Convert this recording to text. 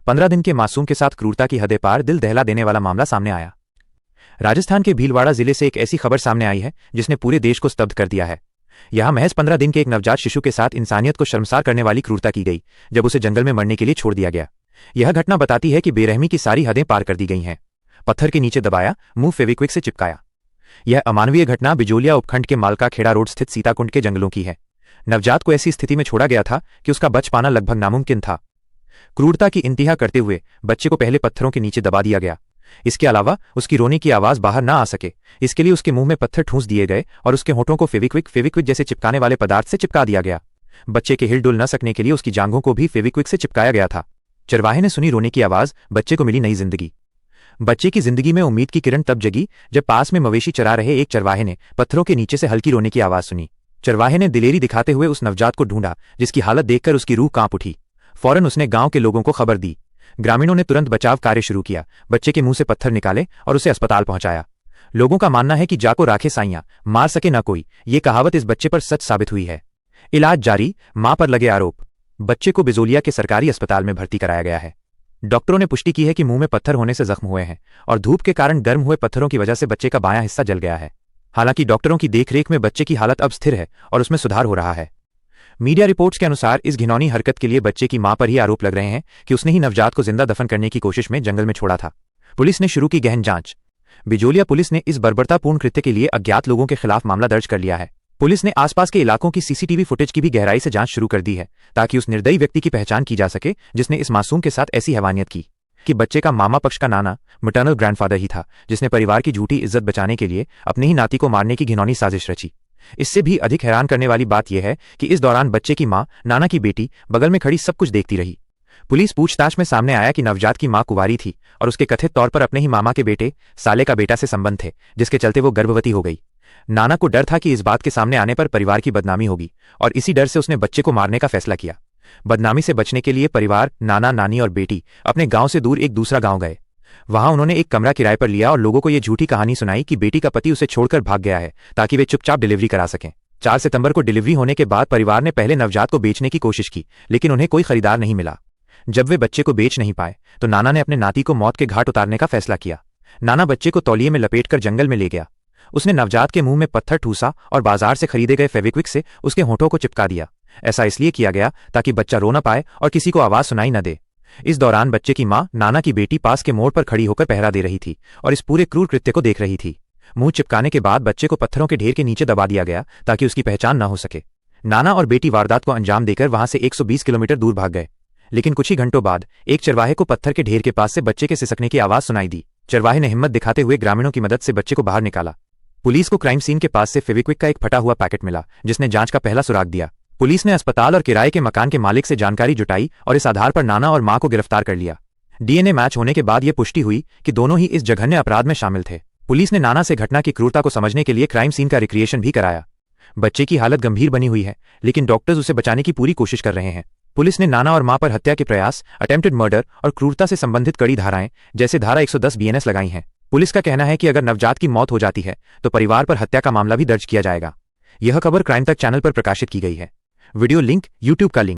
15 दिन के मासूम के साथ क्रूरता की हदें पार, दिल दहला देने वाला मामला सामने आया। राजस्थान के भीलवाड़ा जिले से एक ऐसी खबर सामने आई है जिसने पूरे देश को स्तब्ध कर दिया है। यहां महज 15 दिन के एक नवजात शिशु के साथ इंसानियत को शर्मसार करने वाली क्रूरता की गई, जब उसे जंगल में मरने के लिए छोड़ दिया गया। यह घटना बताती है कि बेरहमी की सारी हदें पार कर दी गई हैं। पत्थर के नीचे दबाया, मुंह फेविक्विक से चिपकाया। यह अमानवीय घटना बिजोलिया उपखंड के मालका खेड़ा रोड स्थित सीताकुंड के जंगलों की है। नवजात को ऐसी स्थिति में छोड़ा गया था कि उसका बच पाना लगभग नामुमकिन था। क्रूरता की इंतहा करते हुए बच्चे को पहले पत्थरों के नीचे दबा दिया गया। इसके अलावा उसकी रोने की आवाज बाहर ना आ सके, इसके लिए उसके मुंह में पत्थर ठूंस दिए गए और उसके होठों को फेविक्विक जैसे चिपकाने वाले पदार्थ से चिपका दिया गया। बच्चे के हिलडुल न सकने के लिए उसकी जांघों को भी फेविक्विक से चिपकाया गया था। चरवाहे ने सुनी रोने की आवाज, बच्चे को मिली नई जिंदगी। बच्चे की जिंदगी में उम्मीद की किरण तब जगी जब पास में मवेशी चरा रहे एक चरवाहे ने पत्थरों के नीचे से हल्की रोने की आवाज सुनी। चरवाहे ने दिलेरी दिखाते हुए उस नवजात को ढूंढा, जिसकी हालत देखकर उसकी रूह कांप उठी। फौरन उसने गांव के लोगों को खबर दी। ग्रामीणों ने तुरंत बचाव कार्य शुरू किया, बच्चे के मुंह से पत्थर निकाले और उसे अस्पताल पहुंचाया। लोगों का मानना है कि जाको राखे साइयां, मार सके न कोई, ये कहावत इस बच्चे पर सच साबित हुई है। इलाज जारी, मां पर लगे आरोप। बच्चे को बिजोलिया के सरकारी अस्पताल में भर्ती कराया गया है। डॉक्टरों ने पुष्टि की है कि मुंह में पत्थर होने से जख्म हुए हैं और धूप के कारण गर्म हुए पत्थरों की वजह से बच्चे का बायां हिस्सा जल गया है। हालांकि डॉक्टरों की देखरेख में बच्चे की हालत अब स्थिर है और उसमें सुधार हो रहा है। मीडिया रिपोर्ट्स के अनुसार इस घिनौनी हरकत के लिए बच्चे की मां पर ही आरोप लग रहे हैं कि उसने ही नवजात को जिंदा दफन करने की कोशिश में जंगल में छोड़ा था। पुलिस ने शुरू की गहन जांच। बिजोलिया पुलिस ने इस बर्बरतापूर्ण कृत्य के लिए अज्ञात लोगों के खिलाफ मामला दर्ज कर लिया है। पुलिस ने आसपास के इलाकों की सीसीटीवी फुटेज की भी गहराई से जांच शुरू कर दी है, ताकि उस निर्दयी व्यक्ति की पहचान की जा सके जिसने इस मासूम के साथ ऐसी हैवानियत की। कि बच्चे का मामा पक्ष का नाना, मैटरनल ग्रैंडफादर ही था, जिसने परिवार की झूठी इज्जत बचाने के लिए अपने ही नाती को मारने की घिनौनी साजिश रची। इससे भी अधिक हैरान करने वाली बात यह है कि इस दौरान बच्चे की मां, नाना की बेटी, बगल में खड़ी सब कुछ देखती रही। पुलिस पूछताछ में सामने आया कि नवजात की मां कुंवारी थी और उसके कथित तौर पर अपने ही मामा के बेटे, साले का बेटा से संबंध थे, जिसके चलते वो गर्भवती हो गई। नाना को डर था कि इस बात के सामने आने पर परिवार की बदनामी होगी और इसी डर से उसने बच्चे को मारने का फैसला किया। बदनामी से बचने के लिए परिवार, नाना, नानी और बेटी अपने गांव से दूर एक दूसरा गांव गए। वहां उन्होंने एक कमरा किराए पर लिया और लोगों को यह झूठी कहानी सुनाई कि बेटी का पति उसे छोड़कर भाग गया है, ताकि वे चुपचाप डिलीवरी करा सकें। 4 सितंबर को डिलीवरी होने के बाद परिवार ने पहले नवजात को बेचने की कोशिश की, लेकिन उन्हें कोई खरीदार नहीं मिला। जब वे बच्चे को बेच नहीं पाए तो नाना ने अपने नाती को मौत के घाट उतारने का फैसला किया। नाना बच्चे को तौलिए में लपेटकर जंगल में ले गया। उसने नवजात के मुंह में पत्थर ठूसा और बाजार से खरीदे गए फेविक्विक से उसके होठों को चिपका दिया। ऐसा इसलिए किया गया ताकि बच्चा रो न पाए और किसी को आवाज सुनाई न दे। इस दौरान बच्चे की मां, नाना की बेटी पास के मोड़ पर खड़ी होकर पहरा दे रही थी और इस पूरे क्रूर कृत्य को देख रही थी। मुंह चिपकाने के बाद बच्चे को पत्थरों के ढेर के नीचे दबा दिया गया ताकि उसकी पहचान न हो सके। नाना और बेटी वारदात को अंजाम देकर वहां से 120 किलोमीटर दूर भाग गए, लेकिन कुछ ही घंटों बाद एक चरवाहे को पत्थर के ढेर के पास से बच्चे के सिसकने की आवाज सुनाई दी। चरवाहे ने हिम्मत दिखाते हुए ग्रामीणों की मदद से बच्चे को बाहर निकाला। पुलिस को क्राइम सीन के पास से फेविक्विक का एक फटा हुआ पैकेट मिला, जिसने जांच का पहला सुराग दिया। पुलिस ने अस्पताल और किराए के मकान के मालिक से जानकारी जुटाई और इस आधार पर नाना और मां को गिरफ्तार कर लिया। डीएनए मैच होने के बाद यह पुष्टि हुई कि दोनों ही इस जघन्य अपराध में शामिल थे। पुलिस ने नाना से घटना की क्रूरता को समझने के लिए क्राइम सीन का रिक्रिएशन भी कराया। बच्चे की हालत गंभीर बनी हुई है, लेकिन डॉक्टर्स उसे बचाने की पूरी कोशिश कर रहे हैं। पुलिस ने नाना और मां पर हत्या के प्रयास, अटेम्प्टेड मर्डर और क्रूरता से संबंधित कड़ी धाराएं जैसे धारा 110 बीएनएस लगाई हैं। पुलिस का कहना है कि अगर नवजात की मौत हो जाती है तो परिवार पर हत्या का मामला भी दर्ज किया जाएगा। यह खबर क्राइम तक चैनल पर प्रकाशित की गई है। वीडियो लिंक, यूट्यूब का लिंक।